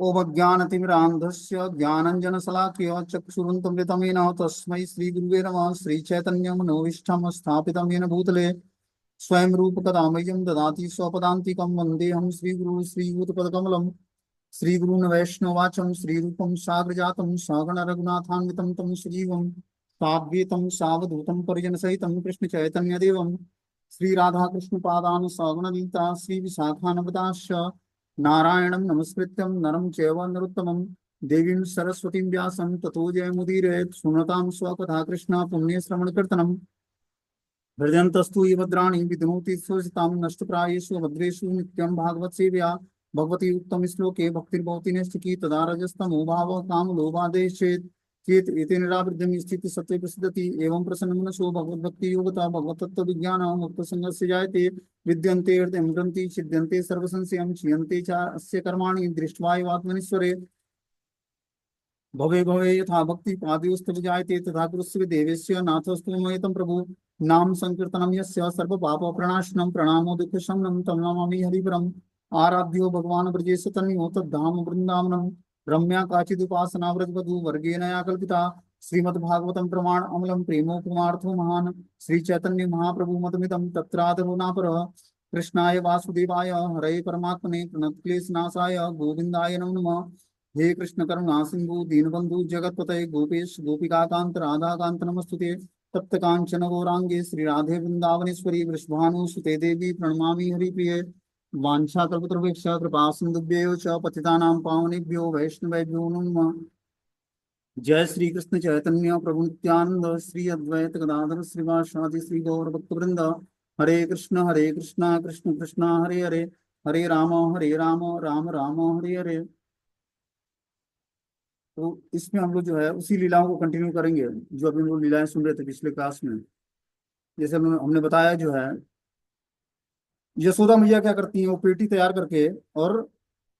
ओमज्ञानतिमिरान्धस्य ज्ञानञ्जनशलाकया चक्षुरुन्मिलितं येन तस्मै श्रीगुरुवे नमः। श्रीचैतन्यमनोभीष्टं स्थापितं येन भूतले स्वयं रूपकदा मह्यं ददाति स्वपदान्तिकं। वन्देऽहं श्रीगुरुं श्रीयुतपदकमलं। श्रीगुरून् वैष्णवाचं श्रीरूपं साग्रजातं सगण रघुनाथान्वितं तं सजीवं साद्वैतं सावधूतं परिजनसहितं कृष्णचैतन्यदेवं श्रीराधाकृष्णपादान् सगुणगीता श्रीविशाखान्विताश्च नारायणं नमस्कृत्यं नरं चैव नरोत्तमं देवीं सरस्वतीं व्यासं ततो जयमुदीरयेत्। सुनतां स्वकथा कृष्ण पुण्यश्रवणकीर्तनम् हृदयन्तस्तु ये भद्राणि विधुनोति स्वसितां नष्टप्रायेषु भद्रेषु नित्यं भागवत सेव्या भगवती उत्तम श्लोके भक्तिर्भवति नैष्ठिकी तदा रजस्तमो भावः कामलोभादेश चेत एते निरावृद्धं स्थिति सत्ये प्रसिद्धति एवं प्रसन्नमनसो भगवद्भक्ति योगता भगवतत्व विज्ञान मुक्त संगस्य जायते विद्यन्ते हृदयं ग्रन्थि छिद्यन्ते सर्वसंशयं क्षीयन्ते च अस्य कर्माणि दृष्ट्वा एवात्मनीश्वरे भवे भवे यथा भक्ति पादयोस्तव जायते तथा कुरुष्व देवेश्य नाथस्तु मयितं प्रभु नाम संकीर्तनं यस्य सर्व पाप प्रणाशनं प्रणामो दुःख शमनं तं नमामि हरिपरम्। आराध्यो भगवान् ब्रजेश तन्यो तद्धाम वृंदावनम रम्या काचिदुपासना व्रजवधू वर्गेण या कल्पिता श्रीमद्भागवतं प्रमाण अमलम प्रेमोपमार्थो महान श्री चैतन्य महाप्रभु मतमिदं तत्रादरो नापरः। कृष्णाय वासुदेवाय हरे परमात्मने प्रणतक्लेशनाशाय गोविन्दाय नमो नमः। हे कृष्ण करुणा सिंधु दीनबंधु जगतपते गोपेश गोपिकाकांत राधाकांत नमस्तुते तप्त कांचन गौरांगे श्री राधे वृंदावनेश्वरी वृषभानुसुते देवी प्रणमामि हरिप्रिये। वाञ्छाकल्पतरुभ्यश्च कृपा सिन्धुभ्यो च पतितानां पावनेभ्यो वैष्णवेभ्यो नमः। जय श्री कृष्ण चैतन्य प्रभु नित्यानंद श्री अद्वैत गदाधर श्रीवासादि श्री गौर भक्तवृंद। हरे कृष्ण कृष्ण कृष्ण हरे हरे हरे राम राम राम हरे हरे। तो इसमें हम लोग जो है उसी लीलाओं को कंटिन्यू करेंगे जो अभी हम लोग लीलाएं सुन रहे थे पिछले क्लास में। जैसे हमने बताया जो है यशोदा मैया क्या करती हैं, वो पेटी तैयार करके और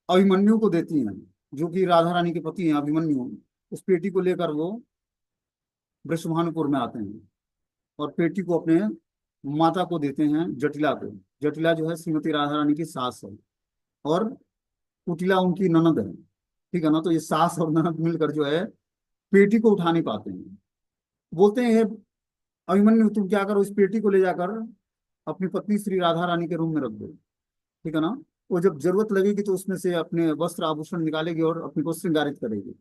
अभिमन्यु को देती हैं, जो कि राधा रानी के पति हैं अभिमन्यु। उस पेटी को लेकर वो वृषभानुपुर में आते हैं और पेटी को अपने माता को देते हैं, जटिला को। जटिला जो है श्रीमती राधा रानी की सास है और कुटिला उनकी ननद है, ठीक है ना। तो ये सास और ननद मिलकर जो है पेटी को उठा नहीं पाते हैं। बोलते हैं अभिमन्यु तुम क्या करो, इस पेटी को ले जाकर अपनी पत्नी श्री राधा रानी के रूम में रख दो, ठीक है ना। वो जब जरूरत लगेगी तो उसमें से अपने वस्त्र आभूषण निकालेगी और अपने को श्रृंगारित करेगी।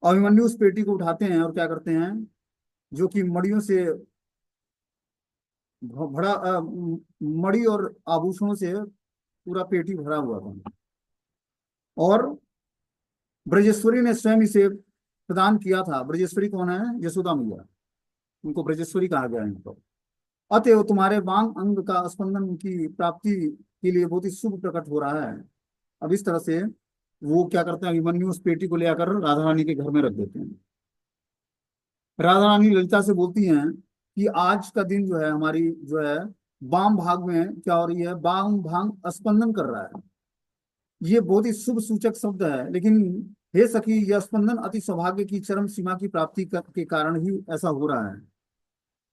अभिमन्यु उस पेटी को उठाते हैं और क्या करते हैं, जो कि मड़ियों से भरा मड़ी और आभूषणों से पूरा पेटी भरा हुआ था और ब्रजेश्वरी ने स्वयं इसे प्रदान किया था। ब्रजेश्वरी कौन है? यशोदा मैया, उनको ब्रजेश्वरी कहा गया है इनको। अतएव तुम्हारे वांग अंग का स्पंदन की प्राप्ति के लिए बहुत ही शुभ प्रकट हो रहा है। अब इस तरह से वो क्या करते हैं, अभिमन्यु उस पेटी को ले आकर राधा रानी के घर में रख देते हैं। राधा रानी ललिता से बोलती हैं कि आज का दिन जो है हमारी जो है वाम भाग में क्या हो रही है, वाम भाग स्पंदन कर रहा है। ये बहुत ही शुभ सूचक शब्द है, लेकिन हे सखी यह स्पंदन अति सौभाग्य की चरम सीमा की प्राप्ति के कारण ही ऐसा हो रहा है।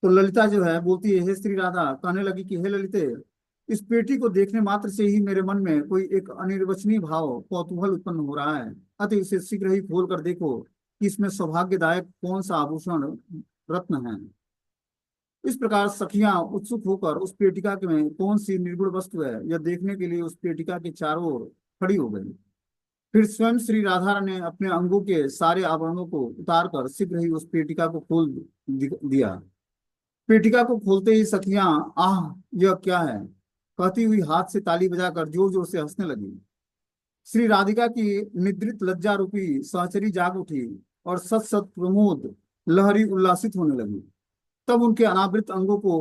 तो ललिता जो है बोलती है, हे श्री राधा, कहने लगी कि हे ललिते, इस पेटी को देखने मात्र से ही मेरे मन में कोई एक अनिर्वचनीय भाव कौतूहल उत्पन्न हो रहा है। अतः इसे शीघ्र ही खोल कर देखो कि इसमें सौभाग्यदायक कौन सा आभूषण रत्न है। इस प्रकार सखियां उत्सुक होकर उस पेटिका में कौन सी निर्गुण वस्तु है यह देखने के लिए उस पेटिका के चारों ओर खड़ी हो गई। फिर स्वयं श्री राधा ने अपने अंगों के सारे आभरणों को उतार कर शीघ्र ही उस पेटिका को खोल दिया। पेटिका को खोलते ही सखियां आह यह क्या है कहती हुई हाथ से ताली बजाकर जोर जोर से हंसने लगी। श्री राधिका की निद्रित लज्जा रूपी सहचरी जाग उठी और सत सत प्रमोद लहरी उल्लासित होने लगी। तब उनके अनावृत अंगों को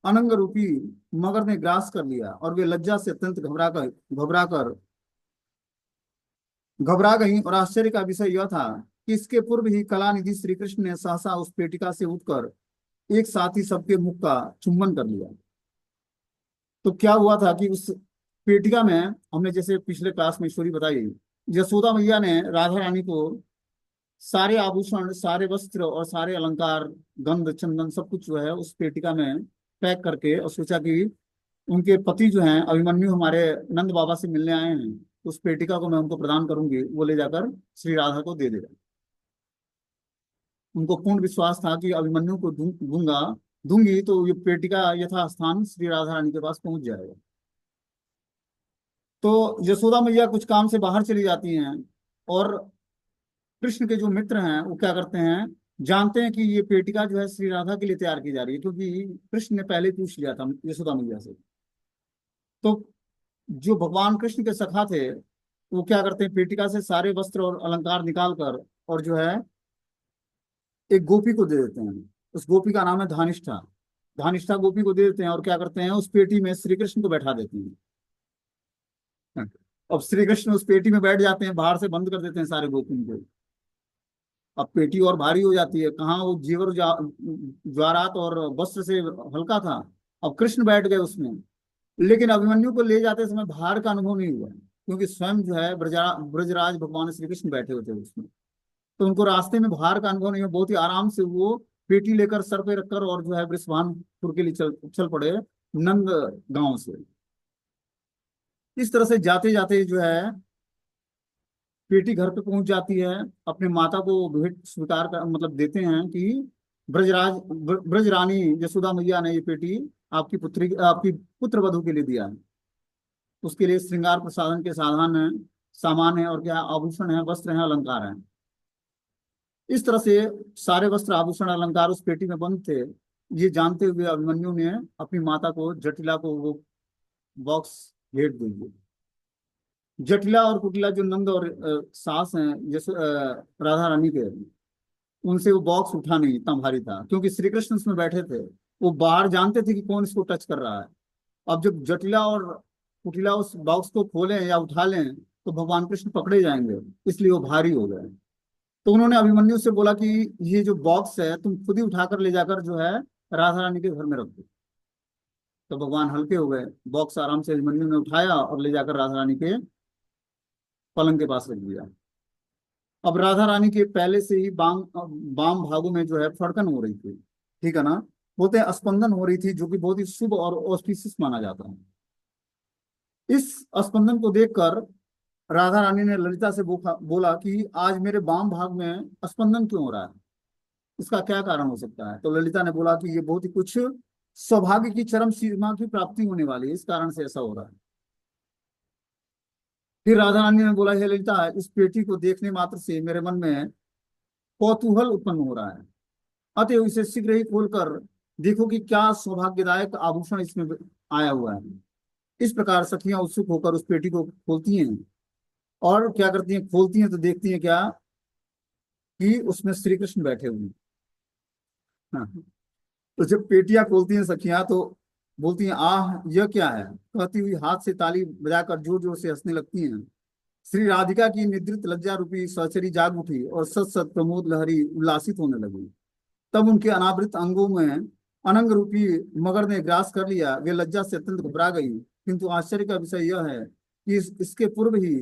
अनंग रूपी मगर ने ग्रास कर लिया और वे लज्जा से अत्यंत घबरा गई। और आश्चर्य का विषय यह था कि इसके पूर्व ही कलानिधि श्री कृष्ण ने सहसा उस पेटिका से उठकर एक साथ ही सबके मुख का चुंबन कर लिया। तो क्या हुआ था कि उस पेटिका में हमने जैसे पिछले क्लास में स्टोरी बताई, यशोदा मैया ने राधा रानी को सारे आभूषण, सारे वस्त्र और सारे अलंकार, गंध चंदन सब कुछ जो है उस पेटिका में पैक करके और सोचा कि उनके पति जो हैं अभिमन्यु हमारे नंद बाबा से मिलने आए हैं उस पेटिका को मैं उनको प्रदान करूंगी, वो ले जाकर श्री राधा को दे देगा। उनको पूर्ण विश्वास था कि अभिमन्यु को दूंगी तो ये पेटिका यथास्थान श्री राधा रानी के पास पहुंच जाएगा। तो यशोदा मैया कुछ काम से बाहर चली जाती हैं, और कृष्ण के जो मित्र हैं वो क्या करते हैं, जानते हैं कि ये पेटिका जो है श्री राधा के लिए तैयार की जा रही है, क्योंकि कृष्ण ने पहले पूछ लिया था यशोदा मैया से। तो जो भगवान कृष्ण के सखा थे वो क्या करते हैं, पेटिका से सारे वस्त्र और अलंकार निकाल कर और जो है एक गोपी को दे देते हैं। उस गोपी का नाम है धानिष्ठा। धानिष्ठा गोपी को दे देते हैं और क्या करते हैं, उस पेटी में श्री कृष्ण को बैठा देते हैं। अब श्री कृष्ण उस पेटी में बैठ जाते हैं, बाहर से बंद कर देते हैं सारे गोपियों को। अब पेटी और भारी हो जाती है, कहाँ वो जेवर ज्वारात और वस्त्र से हल्का था, अब कृष्ण बैठ गए उसमें। लेकिन अभिमन्यु को ले जाते समय भार का अनुभव नहीं हुआ, क्योंकि स्वयं जो है ब्रजराज भगवान श्री कृष्ण बैठे होते उसमें। तो उनको रास्ते में भार का अनुभव नहीं हुआ, बहुत ही आराम से वो पेटी लेकर सर पे रखकर और जो है वृषभानपुर के लिए चल पड़े, नंद गांव से। इस तरह से जाते जाते जो है पेटी घर पे पहुंच जाती है। अपने माता को भेंट स्वीकार कर मतलब देते हैं कि ब्रजरानी यशोदा मैया ने ये पेटी आपकी पुत्र वधू के लिए दिया है। उसके लिए श्रृंगार प्रसाधन के साधन है, सामान है, और क्या आभूषण है, वस्त्र है, अलंकार है। इस तरह से सारे वस्त्र आभूषण अलंकार उस पेटी में बंद थे। ये जानते हुए अभिमन्यु ने अपनी माता को, जटिला को, वो बॉक्स भेंट दे दिया। जटिला और कुटिला जो नंद और सास हैं जैसे राधा रानी के, उनसे वो बॉक्स उठा नहीं, इतना भारी था, क्योंकि श्री कृष्ण उसमें बैठे थे। वो बाहर जानते थे कि कौन इसको टच कर रहा है। अब जब जटिला और कुटिला उस बॉक्स को खोलें या उठा लें तो भगवान कृष्ण पकड़े जाएंगे, इसलिए वो भारी हो गए। तो उन्होंने अभिमन्यु से बोला कि ये जो बॉक्स है तुम खुद ही उठाकर ले जाकर जो है राधा रानी के घर में रख दो। तो भगवान हल्के हो गए, बॉक्स आराम से अभिमन्यु ने उठाया और ले जाकर राधा रानी के पलंग के पास रख दिया। अब राधा रानी के पहले से ही बाम बाम भागों में जो है फड़कन हो रही थी, ठीक है ना, बोलते हैं स्पंदन हो रही थी, जो कि बहुत ही शुभ और ऑस्पिशियस माना जाता है। इस स्पंदन को देखकर राधा रानी ने ललिता से बोला कि आज मेरे बाम भाग में स्पंदन क्यों हो रहा है, इसका क्या कारण हो सकता है। तो ललिता ने बोला कि ये बहुत ही कुछ सौभाग्य की चरम सीमा की प्राप्ति होने वाली है, इस कारण से ऐसा हो रहा है। फिर राधा रानी ने बोला, हे ललिता, इस पेटी को देखने मात्र से मेरे मन में कौतूहल उत्पन्न हो रहा है, अतएव इसे शीघ्र ही खोलकर देखो कि क्या सौभाग्यदायक आभूषण इसमें आया हुआ है। इस प्रकार सखियां उत्सुक होकर उस पेटी को खोलती हैं, और क्या करती हैं, खोलती हैं तो देखती हैं क्या कि उसमें श्री कृष्ण बैठे हुए हैं। हाँ। तो जब पेटियां खोलती हैं सखियां तो बोलती हैं, आह यह क्या है, कहती हुई हाथ से ताली बजाकर जोर जोर से हंसने लगती हैं। श्री राधिका की निद्रित लज्जा रूपी सहचरी जाग उठी और सत सत प्रमोद लहरी उल्लासित होने लगी। तब उनके अनावृत अंगों में अनंग रूपी मगर ने ग्रास कर लिया। वे लज्जा से अत्यंत घबरा गई, किंतु आश्चर्य का विषय यह है कि इसके पूर्व ही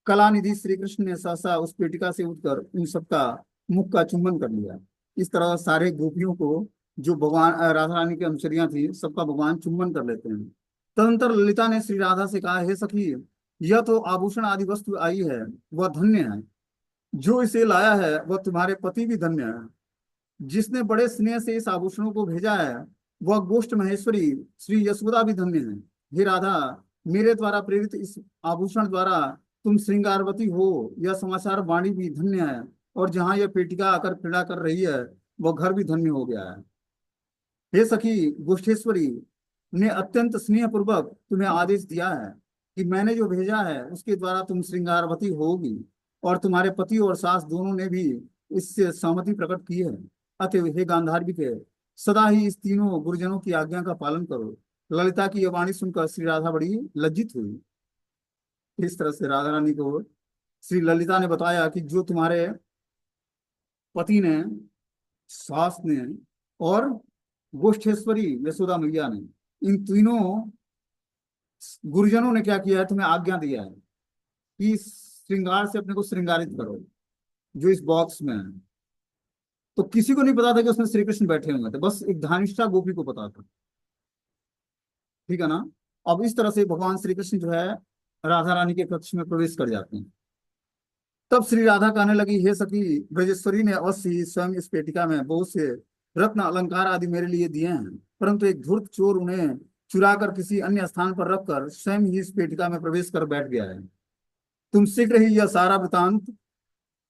कलानिधि श्री कृष्ण ने सहसा उस पेटिका से उठकर उन सबका मुख का चुंबन कर लिया। इस तरह सारे गोपियों को, जो भगवान राधा रानी की अनुचरियां थी, सबका भगवान चुंबन कर लेते हैं। तदंतर ललिता ने श्री राधा से कहा, हे सखी, यह तो आभूषण आदि वस्तु आई है, वह धन्य है। जो इसे लाया है वह तुम्हारे पति भी धन्य है। जिसने बड़े स्नेह से इस आभूषणों को भेजा है वह गोष्ठ महेश्वरी श्री यशोदा भी धन्य है। हे राधा, मेरे द्वारा प्रेरित इस आभूषण द्वारा तुम श्रृंगारवती हो, यह समाचार वाणी भी धन्य है। और जहाँ यह पेटिका आकर क्रीड़ा कर रही है वह घर भी धन्य हो गया है। हे सखी गोष्ठेश्वरी ने अत्यंत स्नेह पूर्वक तुम्हें आदेश दिया है कि मैंने जो भेजा है उसके द्वारा तुम श्रृंगारवती होगी, और तुम्हारे पति और सास दोनों ने भी इससे सहमति प्रकट की है। अतएव हे गांधार्विक है, सदा ही इस तीनों गुरुजनों की आज्ञा का पालन करो। ललिता की यह वाणी सुनकर श्री राधा बड़ी लज्जित हुई। इस तरह से राधा रानी को श्री ललिता ने बताया कि जो तुम्हारे पति ने, सास ने और गोष्ठेश्वरी यशोदा मैया ने, इन तीनों गुरुजनों ने क्या किया है, तुम्हें आज्ञा दिया है कि श्रृंगार से अपने को श्रृंगारित करो जो इस बॉक्स में है। तो किसी को नहीं पता था कि उसमें श्री कृष्ण बैठे हुए थे, बस एक धानिष्ठा गोपी को पता था, ठीक है ना। अब इस तरह से भगवान श्री कृष्ण जो है राधा रानी के कक्ष में प्रवेश कर जाते हैं। तब श्री राधा कहने लगी, हे सखी, ब्रजेश्वरी ने अवश्य ही स्वयं इस पेटिका में बहुत से रत्न अलंकार आदि मेरे लिए दिए हैं, परंतु एक धूर्त चोर उन्हें चुरा कर किसी अन्य स्थान पर रखकर स्वयं ही इस पेटिका में प्रवेश कर बैठ गया है। तुम शीघ्र ही यह सारा वृतांत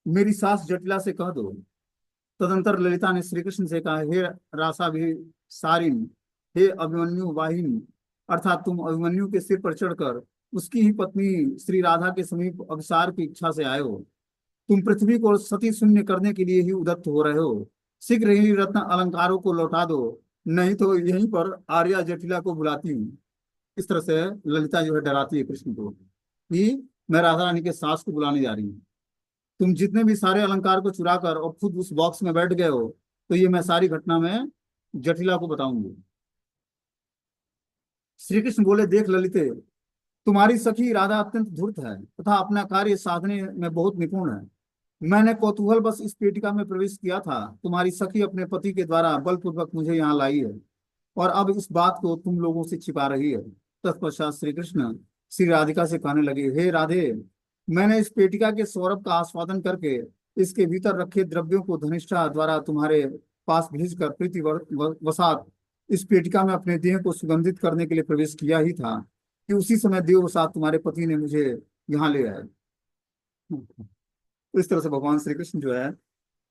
मेरी सास जटिला से कह दो। तदंतर ललिता ने श्री कृष्ण से कहा, हे रासाभिसारिण, हे अभिमन्यु वाहिनी, अर्थात तुम अभिमन्यु के सिर पर चढ़कर उसकी ही पत्नी श्री राधा के समीप अभिसार की इच्छा से आए हो। तुम पृथ्वी को सती शून्य करने के लिए ही उद्यत हो रहे हो। शीघ्र ही रत्न अलंकारों को लौटा दो, नहीं तो यहीं पर आर्या जटिला को बुलाती हूँ। इस तरह से ललिता जो है डराती है कृष्ण को कि मैं राधा रानी के सास को बुलाने जा रही हूँ। तुम जितने भी सारे अलंकार को चुरा कर और खुद उस बॉक्स में बैठ गए हो, तो ये मैं सारी घटना में जटिला को बताऊंगी। श्री कृष्ण बोले, देख ललिते, तुम्हारी सखी राधा अत्यंत धूर्त है तथा अपना कार्य साधने में बहुत निपुण है। मैंने कौतूहल बस इस पेटिका में प्रवेश किया था, तुम्हारी सखी अपने पति के द्वारा बलपूर्वक मुझे यहाँ लाई है और अब इस बात को तुम लोगों से छिपा रही है। तत्पश्चात श्री कृष्ण श्री राधिका से कहने लगे, हे राधे, मैंने इस पेटिका के सौरभ का आस्वादन करके इसके भीतर रखे द्रव्यों को धनिष्ठा द्वारा तुम्हारे पास भेजकर प्रीति वसात इस पेटिका में अपने देह को सुगंधित करने के लिए प्रवेश किया ही था कि उसी समय देव वसात तुम्हारे पति ने मुझे यहाँ ले आए। तो इस तरह से भगवान श्री कृष्ण जो है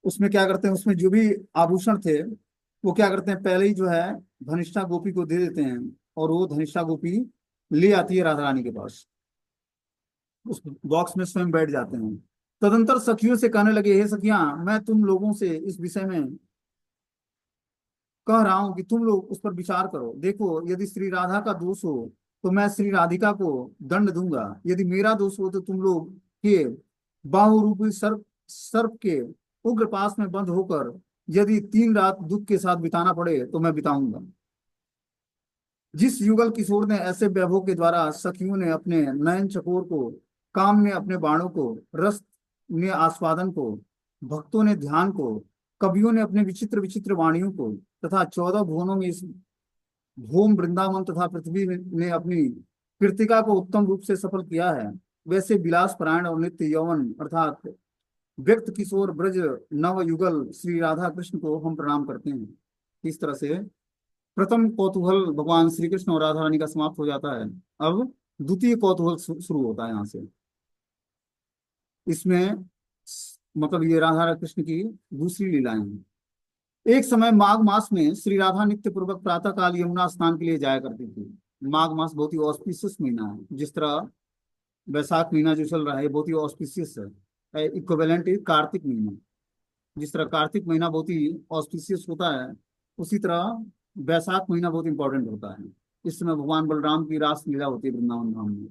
उसमें क्या करते हैं, उसमें जो भी आभूषण थे वो क्या करते हैं, पहले ही जो है धनिष्ठा गोपी को दे देते हैं और वो धनिष्ठा गोपी ले आती है राधा रानी के पास। उस बॉक्स में स्वयं बैठ जाते हैं। तदंतर सखियों से कहने लगे, हे सखियां, मैं तुम लोगों से इस विषय में कह रहा हूं कि तुम लोग उस पर विचार करो। देखो, यदि श्री राधा का दोष हो तो मैं श्री राधिका को दंड दूंगा, यदि मेरा दोष हो तो तुम लोग के बाहुरूपी सर्प सर्प के उग्र पास में बंद होकर यदि 3 रात दुख के साथ बिताना पड़े तो मैं बिताऊंगा। जिस युगल किशोर ने ऐसे वैभव के द्वारा सखियों ने अपने नयन चकोर को, काम ने अपने बाणों को, रस ने आस्वादन को, भक्तों ने ध्यान को, कवियों ने अपने विचित्र विचित्र वाणियों को तथा 14 भुवनों में इस भूम वृंदावन तथा पृथ्वी ने अपनी कृतिका को उत्तम रूप से सफल किया है, वैसे विलास परायण और नित्य यौवन अर्थात व्यक्त किशोर ब्रज नव युगल श्री राधा कृष्ण को हम प्रणाम करते हैं। इस तरह से प्रथम कौतूहल भगवान श्री कृष्ण और राधा रानी का समाप्त हो जाता है। अब द्वितीय कौतूहल शुरू होता है यहाँ से। इसमें मतलब ये राधा कृष्ण की दूसरी लीलाएं हैं। एक समय माघ मास में श्री राधा नित्य पूर्वक प्रातः काल यमुना स्नान के लिए जाया करती थी। माघ मास बहुत ही ऑस्पिशियस महीना है, जिस तरह वैशाख महीना जो चल रहा है बहुत ही ऑस्पिशियस है, इक्विवेलेंट कार्तिक महीना। जिस तरह कार्तिक महीना बहुत ही ऑस्पिशियस होता है, उसी तरह वैशाख महीना बहुत इंपॉर्टेंट होता है। इस समय भगवान बलराम की रास लीला होती है वृंदावन धाम में,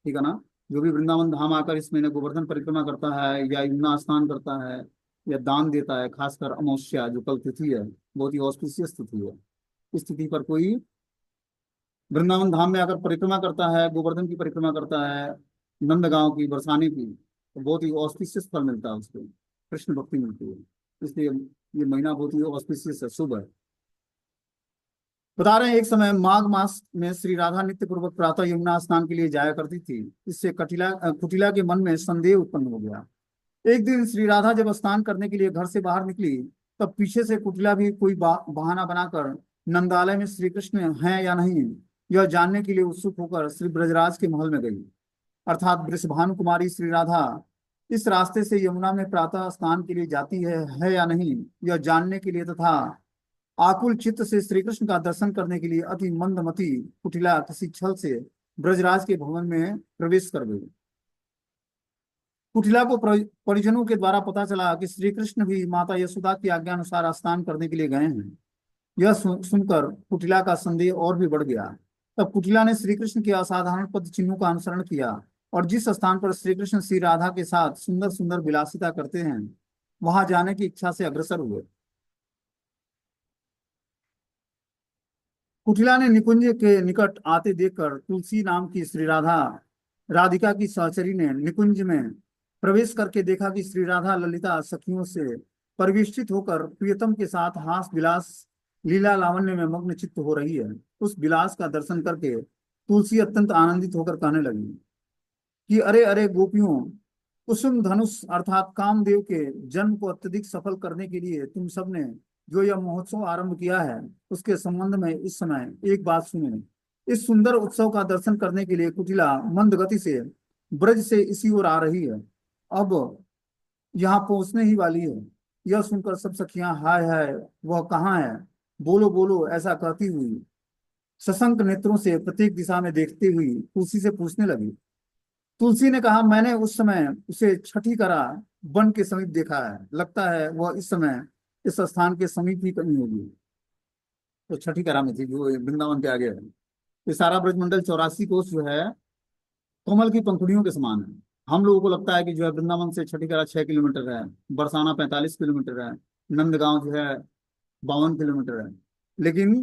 ठीक है ना। जो भी वृंदावन धाम आकर इस महीने गोवर्धन परिक्रमा करता है या यमुना स्नान करता है या दान देता है, खासकर अमावस्या जो कल तिथि है, बहुत ही ऑस्पिशियस तिथि है, इस तिथि पर कोई वृंदावन धाम में आकर परिक्रमा करता है, गोवर्धन की परिक्रमा करता है, नंदगांव की, बरसाने की, तो बहुत ही ऑस्पिशियस फल मिलता है उसको, कृष्ण भक्ति मिलती है। इसलिए ये महीना बहुत ही ऑस्पिशियस है, शुभ है। बता रहे हैं, एक समय माघ मास में श्री राधा नित्य पूर्वक प्रातः यमुना स्नान के लिए जाया करती थी। इससे कुटिला के मन में संदेह उत्पन्न हो गया। एक दिन श्री राधा जब स्नान करने के लिए घर से बाहर निकली, तब पीछे से कुटिला भी कोई बहाना बनाकर नंदालय में श्री कृष्ण हैं या नहीं यह जानने के लिए उत्सुक होकर श्री ब्रजराज के महल में गई। अर्थात वृषभानु कुमारी श्री राधा इस रास्ते से यमुना में प्रातः स्नान के लिए जाती है या नहीं यह जानने के लिए तथा आकुल चित्त से श्री कृष्ण का दर्शन करने के लिए अति मंदमती कुटिला किसी छल से ब्रजराज के भवन में प्रवेश कर गई। कुटिला को परिजनों के द्वारा पता चला कि श्री कृष्ण भी माता यशोदा की आज्ञा अनुसार स्नान करने के लिए गए हैं। यह सुनकर कुटिला का संदेह और भी बढ़ गया। तब कुटिला ने श्री कृष्ण के असाधारण पद चिन्हों का अनुसरण किया और जिस स्थान पर श्री कृष्ण श्री राधा के साथ सुंदर सुंदर विलासिता करते हैं वहां जाने की इच्छा से अग्रसर हुए। कुटिला ने निकुंज के निकट आते देखकर तुलसी नाम की श्री राधा राधिका की सहचरी ने निकुंज में प्रवेश करके देखा कि श्री राधा ललिता सखियों से परिवेष्टित होकर प्रियतम के साथ हास विलास लीला लावण्य में मग्न चित्त हो रही है। उस विलास का दर्शन करके तुलसी अत्यंत आनंदित होकर कहने लगी, कि अरे अरे गोपियों, कुसुम धनुष अर्थात कामदेव के जन्म को अत्यधिक सफल करने के लिए तुम सबने जो यह महोत्सव आरंभ किया है, उसके संबंध में इस समय एक बात सुने। इस सुंदर उत्सव का दर्शन करने के लिए कुटिला मंद गति से ब्रज से इसी ओर आ रही है, अब यहाँ पहुंचने ही वाली है। यह सुनकर सब सखियां हाय हाय, वह कहाँ है, बोलो बोलो, ऐसा कहती हुई सशंक नेत्रों से प्रत्येक दिशा में देखती हुई तुलसी से पूछने लगी। तुलसी ने कहा, मैंने उस समय उसे छठी करा वन के समीप देखा है, लगता है वह इस समय इस स्थान के समीप ही कहीं होगी। तो छठी करा में थी, जो वृंदावन के आगे है। ये सारा ब्रजमंडल 84 कोस जो है कमल की पंखुड़ियों के समान है। हम लोगों को लगता है कि जो है वृंदावन से छठी करा 6 किलोमीटर है, बरसाना 45 किलोमीटर है, नंदगांव जो है 52 किलोमीटर है। लेकिन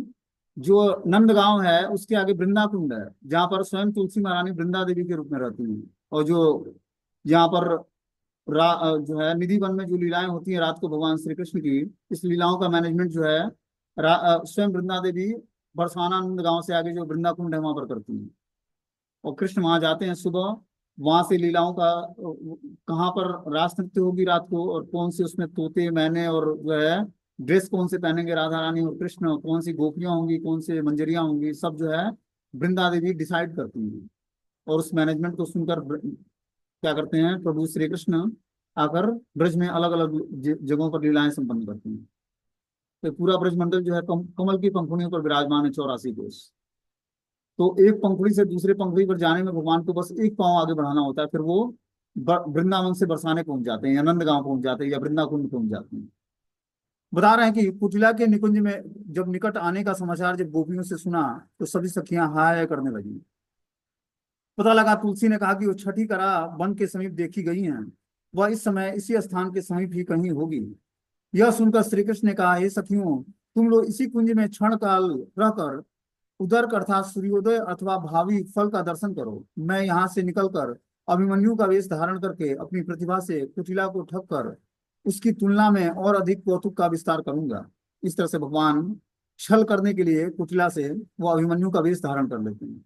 जो नंदगांव है उसके आगे वृंदाकुंड है, जहाँ पर स्वयं तुलसी महारानी वृंदा देवी के रूप में रहती हैं। और जो यहाँ पर जो है निधि वन में जो लीलाएं होती हैं रात को भगवान श्री कृष्ण की, इस लीलाओं का मैनेजमेंट जो है स्वयं वृंदा देवी बरसाना नंदगांव से आगे जो वृंदाकुंड है वहां पर करती हैं। और कृष्ण वहां जाते हैं सुबह, वहां से लीलाओं का कहाँ पर रास नृत्य होगी रात को, और कौन से उसमें तोते मैने और जो है ड्रेस कौन से पहनेंगे राधा रानी और कृष्ण, और कौन सी गोपियां होंगी, कौन से मंजरियां होंगी, सब जो है वृंदा देवी डिसाइड करती हैं। और उस मैनेजमेंट को सुनकर क्या करते हैं, प्रभु श्री कृष्ण आकर ब्रज में अलग अलग जगहों पर लीलाएं संपन्न करते हैं। तो पूरा ब्रज मंडल जो है कमल की पंखुड़ियों पर विराजमान है, 84 कोस। तो एक पंखुड़ी से दूसरे पंखुड़ी पर जाने में भगवान को बस एक पांव आगे बढ़ाना होता है, फिर वो वृंदावन से बरसाने पहुंच जाते हैं, या नंदगांव पहुंच जाते हैं, या वृंदाकुंड पहुंच जाते हैं। बता रहे हैं कि कुटिला के निकुंज में जब निकट आने का समाचार जब गोपियों से सुना, तो सभी सखियां हाय हाय करने लगी। पता लगा, तुलसी ने कहा कि वो छठी करा वन के समीप देखी गई हैं, वह इस समय इसी स्थान के समीप ही कहीं होगी। यह सुनकर श्री कृष्ण ने कहा, हे सखियों, तुम लोग इसी कुंज में क्षण काल रहकर उदर्क अर्थात सूर्योदय अथवा भावी फल का दर्शन करो। मैं यहाँ से निकलकर अभिमन्यु का वेश धारण करके अपनी प्रतिभा से कुटिला को ठग कर उसकी तुलना में और अधिक कौतुक का विस्तार करूंगा। इस तरह से भगवान छल करने के लिए कुटिला से वो अभिमन्यु का वेश धारण कर लेते हैं।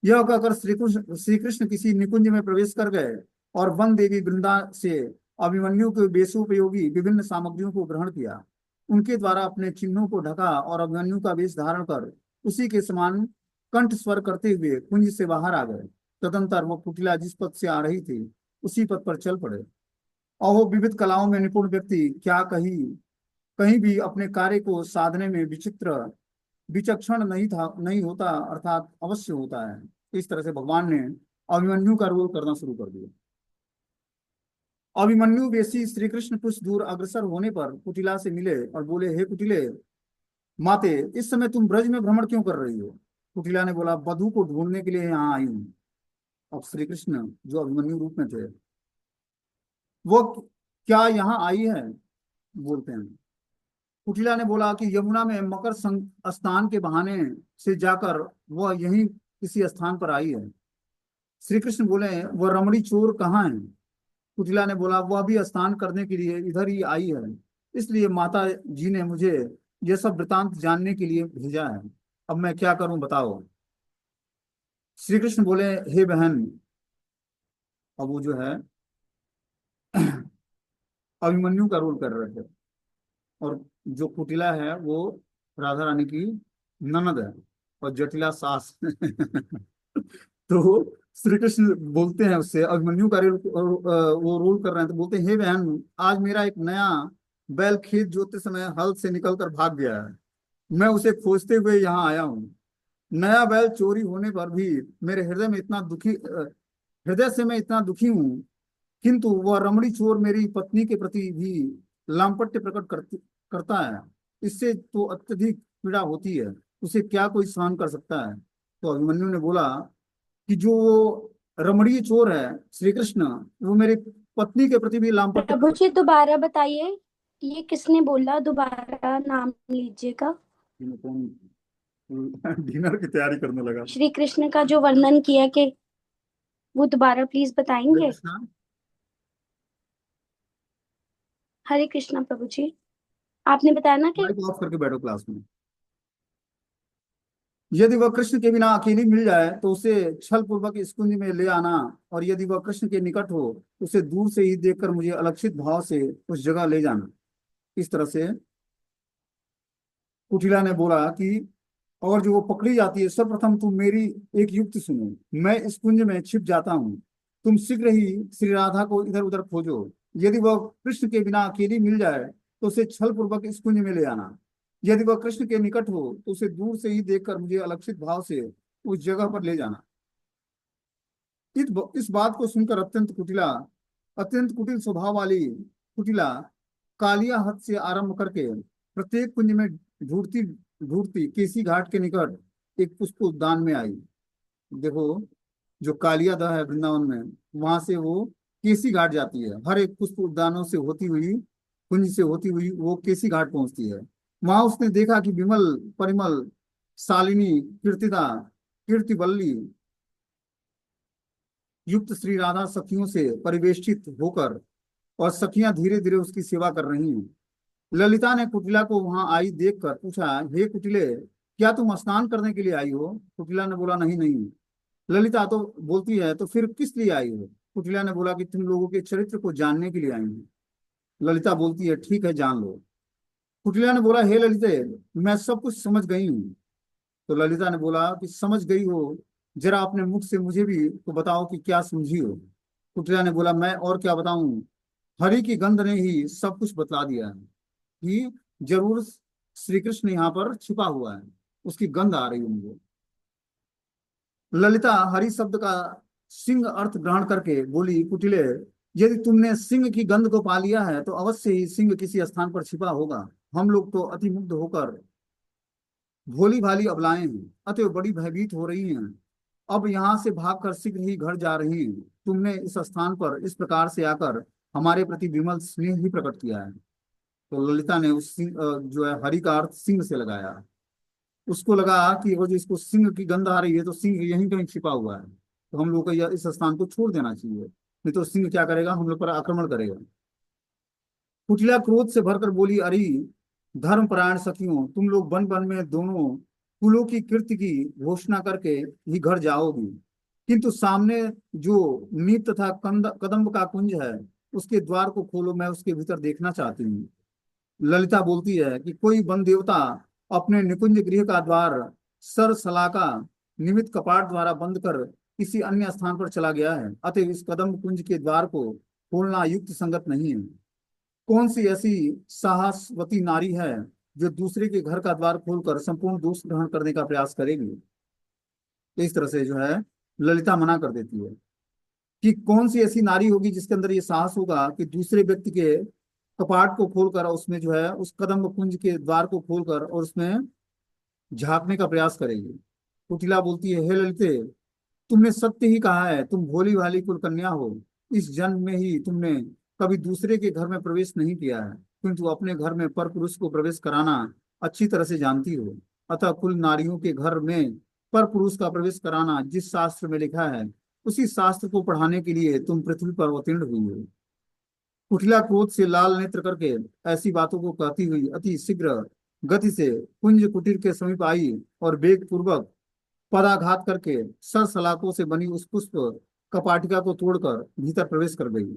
यह कहकर श्री कृष्ण किसी निकुंज में प्रवेश कर गए और वन देवी वृंदा से अभिमन्यु के वेशोपयोगी विभिन्न सामग्रियों को ग्रहण किया, उनके द्वारा अपने चिन्हों को ढका और अभिमन्यु का वेश धारण कर उसी के समान कंठ स्वर करते हुए कुंज से बाहर आ गए। तदंतर वो कुटिला जिस पथ से आ रही थी उसी पथ पर चल पड़े। और वो विविध कलाओं में निपुण व्यक्ति क्या कहीं कहीं भी अपने कार्य को साधने में विचित्र विचक्षण नहीं होता, अर्थात अवश्य होता है। इस तरह से भगवान ने अभिमन्यु का रोल करना शुरू कर दिया। अभिमन्यु वेशी श्री कृष्ण कुछ दूर अग्रसर होने पर कुटिला से मिले और बोले, हे कुटिले माते, इस समय तुम ब्रज में भ्रमण क्यों कर रही हो? कुटिला ने बोला, वधु को ढूंढने के लिए यहाँ आई हूँ। अब श्री कृष्ण जो अभिमन्यु रूप में थे, वो क्या यहाँ आई है, बोलते हैं। कुटिला ने बोला कि यमुना में मकर स्नान के बहाने से जाकर वह यहीं किसी स्थान पर आई है। श्री कृष्ण बोले, वह रमणी चोर कहाँ है? कुटिला ने बोला, वह भी स्नान करने के लिए इधर ही आई है, इसलिए माता जी ने मुझे यह सब वृतांत जानने के लिए भेजा है। अब मैं क्या करूं बताओ? श्री कृष्ण बोले, हे बहन, अब वो जो है अभिमन्यु का रोल कर रहे थे, और जो कुटिला है वो राधा रानी की ननद है और जटिला सास तो श्री कृष्ण बोलते हैं उससे, अभिमन्यु का वो रोल कर रहे हैं, तो बोलते हैं, हे बहन, आज मेरा एक नया बैल खेत जोतते समय हल से निकलकर भाग गया है। मैं उसे खोजते हुए यहाँ आया हूँ। नया बैल चोरी होने पर भी मेरे हृदय से मैं इतना दुखी हूँ, किंतु वह रमणी चोर मेरी पत्नी के प्रति भी लांपट्य करता है। इससे तो अत्यधिक पीड़ा होती है, उसे क्या कोई सहन कर सकता है? तो अभिमन्यु ने बोला कि जो रमणीय चोर है श्री कृष्ण, वो मेरी पत्नी के प्रति भी लांपट्य। प्रभु जी दोबारा बताइए, ये किसने बोला? दोबारा नाम लीजिएगा। कौन डिनर की तैयारी करने लगा? श्री कृष्ण का जो वर्णन किया कि वो दोबारा प्लीज हरे बताएंगे। कृष्णा। हरे कृष्णा प्रभु जी। आपने बताया ना कि माइक ऑफ करके बैठो क्लास में। यदि वह कृष्ण के बिना अकेली मिल जाए तो उसे छल पूर्वक इस कुंज में ले आना, और यदि वह कृष्ण के निकट हो तो उसे दूर से ही देखकर मुझे अलक्षित भाव से उस जगह ले जाना। इस तरह से कुटिला ने बोला कि और जो वो पकड़ी जाती है, सर्वप्रथम तुम मेरी एक युक्ति सुनो। मैं इस कुंज में छिप जाता हूँ, तुम शीघ्र ही श्री राधा को इधर उधर खोजो। यदि वह कृष्ण के बिना अकेली मिल जाए तो उसे छल पूर्वक इस कुंज में ले आना। यदि वह कृष्ण के निकट हो तो उसे दूर से ही देखकर मुझे अलक्षित भाव से उस जगह पर ले जाना। इस बात को सुनकर अत्यंत कुटिल स्वभाव वाली कुटिला कालिया हद से आरंभ करके प्रत्येक कुंज में ढूंढती ढूंढती केसी घाट के निकट एक पुष्प उद्यान में आई। देखो, जो कालिया दह है वृंदावन में, वहां से वो केसी घाट जाती है। हर एक पुष्प उद्यानों से होती हुई, कुंज से होती हुई वो केसी घाट पहुंचती है। वहां उसने देखा कि विमल परिमल शालिनी कीर्तिदा कीर्तिवल्ली युक्त श्री राधा सखियों से परिवेष्टित होकर, और सखियां धीरे धीरे उसकी सेवा कर रही हैं। ललिता ने कुटिला को वहां आई देखकर पूछा, हे कुटिले, क्या तुम स्नान करने के लिए आई हो? कुटिला ने बोला, नहीं नहीं। ललिता तो बोलती है, तो फिर किस लिए आई हो? कुटिला ने बोला कि तुम लोगों के चरित्र को जानने के लिए आई हूँ। ललिता बोलती है, ठीक है, जान लो। कुटिला ने बोला, हे ललिते, मैं सब कुछ समझ गई हूँ। तो ललिता ने बोला कि समझ गई हो, जरा अपने मुख से मुझे भी तो बताओ कि क्या समझी हो। कुटिला ने बोला, मैं और क्या बताऊं, हरि की गंध ने ही सब कुछ बतला दिया है कि जरूर श्री कृष्ण यहाँ पर छिपा हुआ है, उसकी गंध आ रही है मुझे। ललिता हरि शब्द का सिंह अर्थ ग्रहण करके बोली, कुटिले, यदि तुमने सिंह की गंध को पा लिया है तो अवश्य ही सिंह किसी स्थान पर छिपा होगा। हम लोग तो अति मुग्ध होकर भोली भाली अबलाएं हैं, अतएव बड़ी भयभीत हो रही हैं। अब यहाँ से भागकर शीघ्र ही घर जा रही हैं। तुमने इस स्थान पर इस प्रकार से आकर हमारे प्रति विमल स्नेह ही प्रकट किया है। तो ललिता ने उस सिंह जो है हरि का अर्थ सिंह से लगाया। उसको लगा कि वो जो इसको सिंह की गंध आ रही है तो सिंह यहीं कहीं छिपा हुआ है, तो हम लोग को इस स्थान को छोड़ देना चाहिए, नहीं तो सिंह क्या करेगा, हम लोग पर आक्रमण करेगा। कुटिला क्रोध से भरकर बोली, अरे धर्मपरायण सखियों, तुम लोग वन वन में दोनों कुलों की कीर्ति की घोषणा करके ही घर जाओगी, किंतु सामने जो नीत तथा कदम्ब का कुंज है, उसके द्वार को खोलो, मैं उसके भीतर देखना चाहती हूँ। ललिता बोलती है कि कोई वन देवता अपने निकुंज गृह का द्वार सर सलाका निमित्त कपाट द्वारा बंद कर किसी अन्य स्थान पर चला गया है, अतः इस कदम्ब कुंज के द्वार को खोलना युक्त संगत नहीं है। कौन सी ऐसी साहसवती नारी है जो दूसरे के घर का द्वार खोलकर संपूर्ण दोष ग्रहण करने का प्रयास करेगी? तो इस तरह से जो है ललिता मना कर देती है कि कौन सी ऐसी नारी होगी जिसके अंदर ये साहस होगा कि दूसरे व्यक्ति के कपाट को खोलकर उसमें जो है उस कदम कुंज के द्वार को खोलकर और उसमें झांकने का प्रयास करेगी। कुटिला बोलती है, हे ललिते, तुमने सत्य ही कहा है, तुम भोली भाली कुल कन्या हो। इस जन्म में ही तुमने कभी दूसरे के घर में प्रवेश नहीं किया है, किंतु अपने घर में पर पुरुष को प्रवेश कराना अच्छी तरह से जानती हो। अतः कुल नारियों के घर में पर पुरुष का प्रवेश कराना जिस शास्त्र में लिखा है, उसी शास्त्र को पढ़ाने के लिए तुम पृथ्वी पर अवतीर्ण हुई हो। कुटिला क्रोध से लाल नेत्र करके ऐसी बातों को कहती हुई अति शीघ्र गति से कुंज कुटीर के समीप आई और वेग पूर्वक पदाघात करके सर सलाखों से बनी उस पुष्प कपाटिका को तोड़कर भीतर प्रवेश कर गई।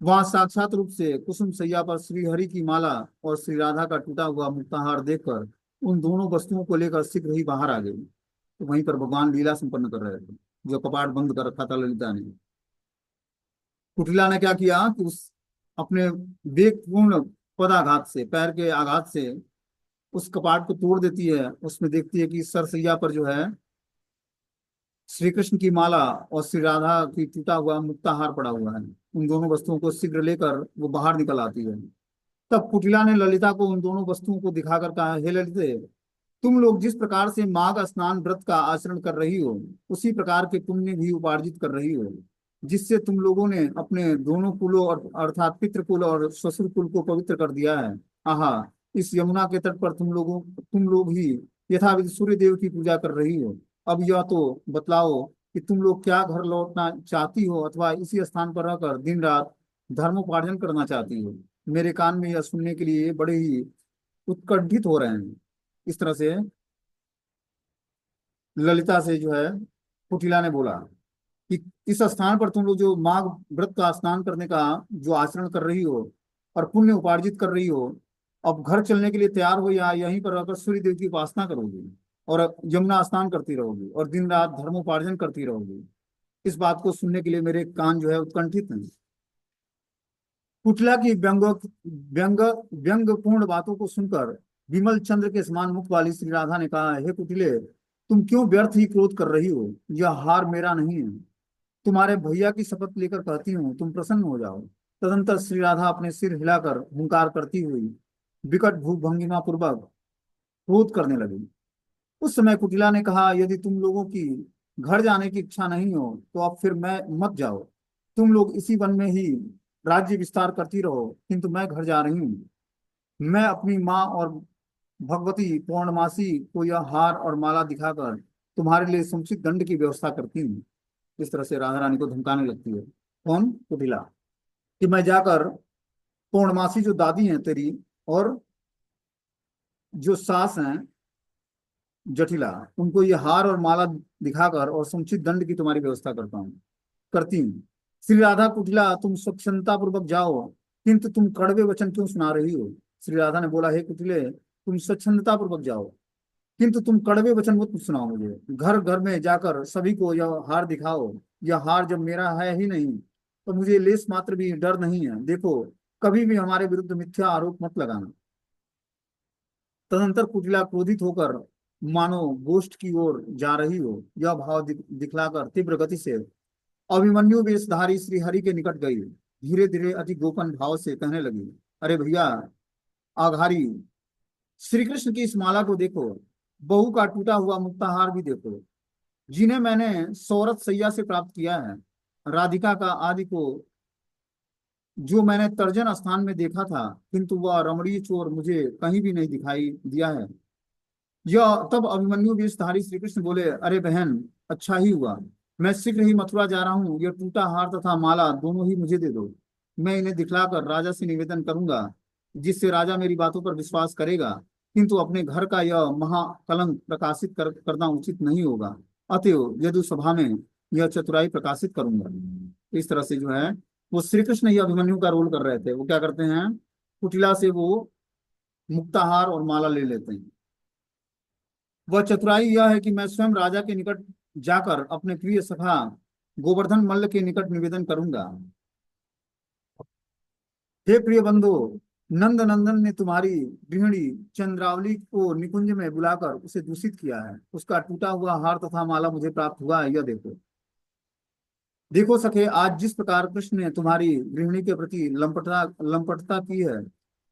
वहां साक्षात रूप से कुसुम सैया पर श्री हरि की माला और श्री राधा का टूटा हुआ मुक्ताहार देखकर उन दोनों वस्तुओं को लेकर शीघ्र ही बाहर आ गई। तो वहीं पर भगवान लीला संपन्न कर रहे थे, जो कपाट बंद कर रखा था ललिता ने। कुटिला ने क्या किया कि उस अपने वेगपूर्ण पदाघात से, पैर के आघात से उस कपाट को तोड़ देती है। उसमें देखती है कि सरसैया पर जो है श्री कृष्ण की माला और श्री राधा की टूटा हुआ मुक्ताहार पड़ा हुआ है। उन दोनों वस्तुओं को शीघ्र लेकर वो बाहर निकल आती है। तब कुटिला ने ललिता को उन दोनों वस्तुओं को दिखाकर कहा, हे ललिते, तुम लोग जिस प्रकार से माघ स्नान व्रत का आचरण कर रही हो, उसी प्रकार के पुण्य भी उपार्जित कर रही हो, जिससे तुम लोगों ने अपने दोनों कुलों और अर्थात पितृकुल और ससुर कुल को पवित्र कर दिया है। आहा, इस यमुना के तट पर तुम लोग ही यथाविधि सूर्य देव की पूजा कर रही हो। अब यह तो बतलाओ कि तुम लोग क्या घर लौटना चाहती हो अथवा इसी स्थान पर रहकर दिन रात धर्मोपार्जन करना चाहती हो? मेरे कान में यह सुनने के लिए बड़े ही उत्कंठित हो रहे हैं। इस तरह से ललिता से जो है कुटिला ने बोला कि इस स्थान पर तुम लोग जो माघ व्रत का स्नान करने का जो आचरण कर रही हो और पुण्य उपार्जित कर रही हो, अब घर चलने के लिए तैयार हो या यहीं पर रहकर सूर्य देव की उपासना करोगी और यमुना स्नान करती रहोगी और दिन रात धर्मोपार्जन करती रहोगी। इस बात को सुनने के लिए मेरे कान जो है उत्कंठित हैं। कुटिला की व्यंग व्यंगपूर्ण बातों को सुनकर विमल चंद्र के समान मुख वाली श्री राधा ने कहा, हे कुटिले, तुम क्यों व्यर्थ ही क्रोध कर रही हो? यह हार मेरा नहीं है, तुम्हारे भैया की शपथ लेकर कहती हूँ, तुम प्रसन्न हो जाओ। तदंतर श्री राधा अपने सिर हिलाकर हुंकार करती हुई विकट भूप भंगिमा पूर्वक क्रोध करने लगी। उस समय कुटिला ने कहा, यदि तुम लोगों की घर जाने की इच्छा नहीं हो तो अब फिर मैं मत जाओ। तुम लोग इसी वन में ही राज्य विस्तार करती रहो, किंतु मैं घर जा रही हूँ। मैं अपनी माँ और भगवती पौर्णमासी को यह हार और माला दिखाकर तुम्हारे लिए समुचित दंड की व्यवस्था करती हूँ। इस तरह से राधा रानी को धमकाने लगती है। कौन? कुटिला। कि मैं जाकर पौर्णमासी जो दादी हैं तेरी और जो सास हैं जटिला, उनको ये हार और माला दिखाकर और समुचित दंड की तुम्हारी व्यवस्था करती हूँ। श्री राधा, कुटिला, तुम स्वच्छंदता पूर्वक जाओ, किंतु तुम कड़वे वचन क्यों सुना रही हो? श्री राधा ने बोला, हे कुटिले, तुम स्वच्छंदता पूर्वक जाओ, किंतु तुम कड़वे वचन मत सुनाओ मुझे। घर घर में जाकर सभी को यह हार दिखाओ। यह हार जब मेरा है ही नहीं तो मुझे लेस मात्र भी डर नहीं है। देखो, कभी भी हमारे विरुद्ध मिथ्या आरोप मत लगाना। तदंतर कुटिला क्रोधित होकर मानो गोष्ठ की ओर जा रही हो यह भाव दिखलाकर तीव्र गति से अभिमन्यु वेशधारी श्री हरि के निकट गई। धीरे धीरे अति गोपन भाव से कहने लगी, अरे भैया आघारी, श्री कृष्ण की इस माला को देखो, बहू का टूटा हुआ मुक्ताहार भी देखो, जिन्हें मैंने सौरथ सैया से प्राप्त किया है। राधिका का आदि को जो मैंने तर्जन स्थान में देखा था, किंतु वह रमणीय चोर मुझे कहीं भी नहीं दिखाई दिया है। यह तब अभिमन्यु वेशधारी श्री कृष्ण बोले, अरे बहन, अच्छा ही हुआ, मैं शीघ्र ही मथुरा जा रहा हूँ। यह टूटा हार तथा माला दोनों ही मुझे दे दो। मैं इन्हें दिखलाकर राजा से निवेदन करूंगा, जिससे राजा मेरी बातों पर विश्वास करेगा, किंतु अपने घर का यह महाकलंक प्रकाशित करना उचित नहीं होगा। अतएव यदु सभा में यह चतुराई प्रकाशित करूंगा। इस तरह से जो है वो श्री कृष्ण ही अभिमन्यु का रोल कर रहे थे। वो क्या करते हैं, कुटिला से वो मुक्ताहार और माला ले लेते हैं। वह चतुराई यह है कि मैं स्वयं राजा के निकट जाकर अपने प्रिय सखा गोवर्धन मल्ल के निकट निवेदन करूंगा, हे प्रिय बंधु, नंद नंदन ने तुम्हारी गृहिणी चंद्रावली को निकुंज में बुलाकर उसे दूषित किया है। उसका टूटा हुआ हार तथा माला मुझे प्राप्त हुआ है, यह देखो। देखो सखे, आज जिस प्रकार कृष्ण ने तुम्हारी गृहिणी के प्रति लंपटता की है,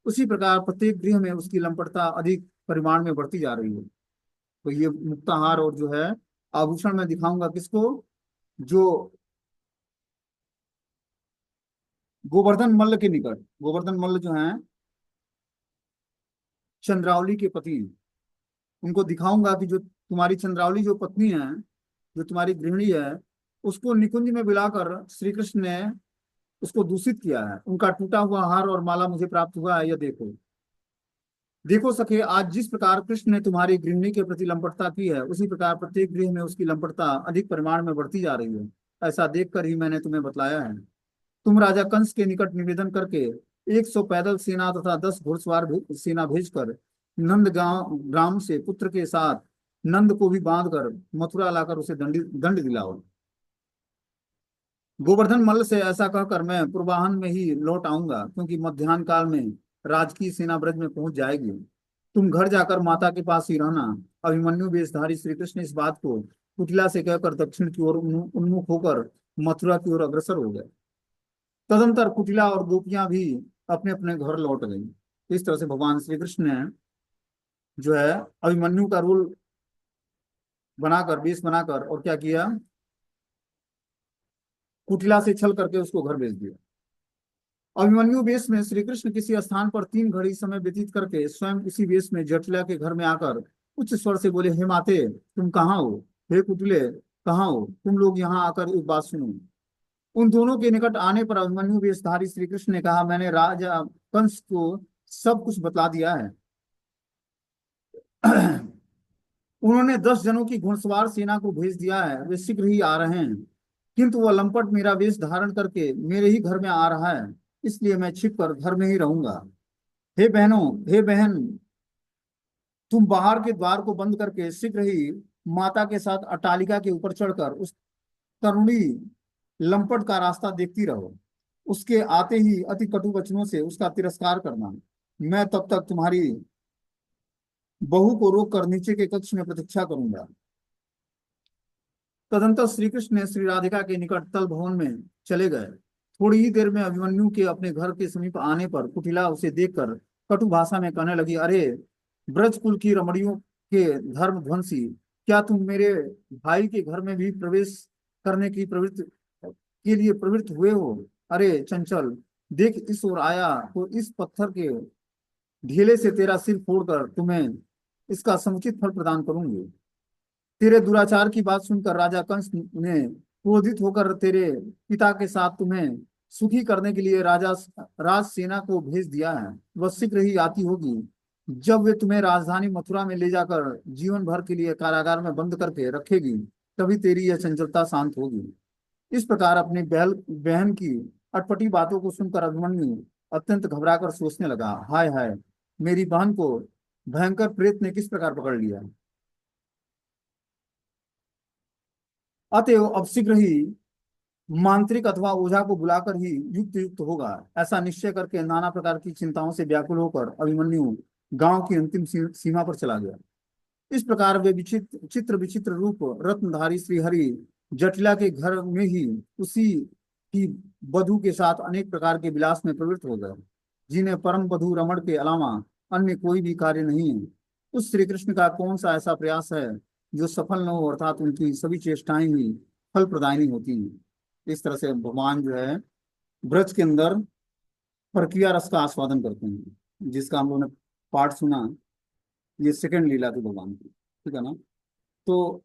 उसी प्रकार प्रत्येक गृह में उसकी लंपटता अधिक परिमाण में बढ़ती जा रही है। तो ये मुक्ताहार और जो है आभूषण मैं दिखाऊंगा किसको? जो गोवर्धन मल्ल के निकट, गोवर्धन मल्ल जो हैं चंद्रावली के पति, उनको दिखाऊंगा कि जो तुम्हारी चंद्रावली जो पत्नी है, जो तुम्हारी गृहिणी है, उसको निकुंज में बुलाकर श्री कृष्ण ने उसको दूषित किया है। उनका टूटा हुआ हार और माला मुझे प्राप्त हुआ है, यह देखो। देखो सखे, आज जिस प्रकार कृष्ण ने तुम्हारी गृहिणी के प्रति लंपटता की है, उसी प्रकार प्रत्येक गृह में उसकी लंपटता अधिक परिमाण में बढ़ती जा रही है। ऐसा देखकर ही मैंने तुम्हें बतलाया है। तुम राजा कंस के निकट निवेदन करके 100 पैदल सेना तथा 10 घुड़सवार सेना भेजकर नंद गांव ग्राम से पुत्र के साथ नंद को भी बांधकर मथुरा लाकर उसे दंड दिलाओ। गोवर्धन मल्ल से ऐसा कहकर मैं पूर्वाहन में ही लौट आऊंगा, क्योंकि मध्याह्न काल में राजकीय सेना ब्रज में पहुंच जाएगी। तुम घर जाकर माता के पास ही रहना। अभिमन्यु वेशधारी श्री कृष्ण इस बात को कुटिला से कहकर दक्षिण की ओर उन्मुख होकर मथुरा की ओर अग्रसर हो गए। तदंतर कुटिला और गोपियां भी अपने अपने घर लौट गई। इस तरह से भगवान श्री कृष्ण ने जो है अभिमन्यु का रोल बनाकर, वेश बनाकर, और क्या किया, कुटिला से छल करके उसको घर भेज दिया। अभिमन्यु वेश में श्री कृष्ण किसी स्थान पर 3 घड़ी समय व्यतीत करके स्वयं उसी वेश में जटिला के घर में आकर उच्च स्वर से बोले, हे माते, तुम कहाँ हो? हे कुटिले, कहाँ हो? तुम लोग यहाँ आकर एक बात सुनो। उन दोनों के निकट आने पर अभिमन्यु वेशधारी श्री कृष्ण ने कहा, मैंने राजा कंस को सब कुछ बतला दिया है। उन्होंने 10 जनों की घुड़सवार सेना को भेज दिया है, वे शीघ्र ही आ रहे हैं, किंतु वह लंपट मेरा वेश धारण करके मेरे ही घर में आ रहा है, इसलिए मैं छिप कर घर में ही रहूंगा। हे बहनों, हे बहन, तुम बाहर के द्वार को बंद करके शीघ्र ही माता के साथ अट्टालिका के ऊपर चढ़कर उस तरुणी लंपट का रास्ता देखती रहो। उसके आते ही अति कटु वचनों से उसका तिरस्कार करना। मैं तब तक तुम्हारी बहू को रोक कर नीचे के कक्ष में प्रतीक्षा करूंगा। तदंतर श्री कृष्ण ने श्री राधिका के निकट तल भवन में चले गए। थोड़ी ही देर में अभिमन्यु के अपने घर के समीप आने पर कुटिला उसे देखकर कटु भाषा में कहने लगी, अरे ब्रज कुल की रमणियों के धर्म ध्वंसी, क्या तुम मेरे भाई के घर में भी प्रवेश करने की प्रवृत्ति के लिए प्रवृत्त हुए हो? अरे चंचल, देख इस ओर आया तो इस पत्थर के ढीले से तेरा सिर फोड़कर तुम्हें इसका समुचित फल प्रदान करूंगी। तेरे दुराचार की बात सुनकर राजा कंस ने क्रोधित होकर तेरे पिता के साथ तुम्हें सुखी करने के लिए राज सेना को भेज दिया है। वह शीघ्र ही आती होगी। जब वे तुम्हें राजधानी मथुरा में ले जाकर जीवन भर के लिए कारागार में बंद करके रखेगी, तभी तेरी यह चंचलता शांत होगी। इस प्रकार अपनी बहन की अटपटी बातों को सुनकर अभिमन्यु अत्यंत घबराकर सोचने लगा, हाय हाय, मेरी बहन को भयंकर प्रेत ने किस प्रकार पकड़ लिया। अतएव अब शीघ्र ही मांत्रिक अथवा ओझा को बुलाकर ही युक्त युक्त होगा, ऐसा निश्चय करके नाना प्रकार की चिंताओं से व्याकुल होकर अभिमन्यु गांव की अंतिम सीमा पर चला गया। इस प्रकार वे विचित्र चित्र विचित्र रूप रत्नधारी श्रीहरि जटिला के घर में ही उसी की वधु के साथ अनेक प्रकार के विलास में प्रवृत्त हो गए, जिन्हें परम वधु रमण के अलावा अन्य कोई भी कार्य नहीं है। उस श्री कृष्ण का कौन सा ऐसा प्रयास है जो सफल न हो, अर्थात उनकी सभी चेष्टाएं ही फल प्रदायनी होती हैं। इस तरह से भगवान जो है ब्रज के अंदर प्रक्रिया रस का आस्वादन करते हैं, जिसका हम लोगों ने पाठ सुना। ये सेकंड लीला थी भगवान की, ठीक है ना। तो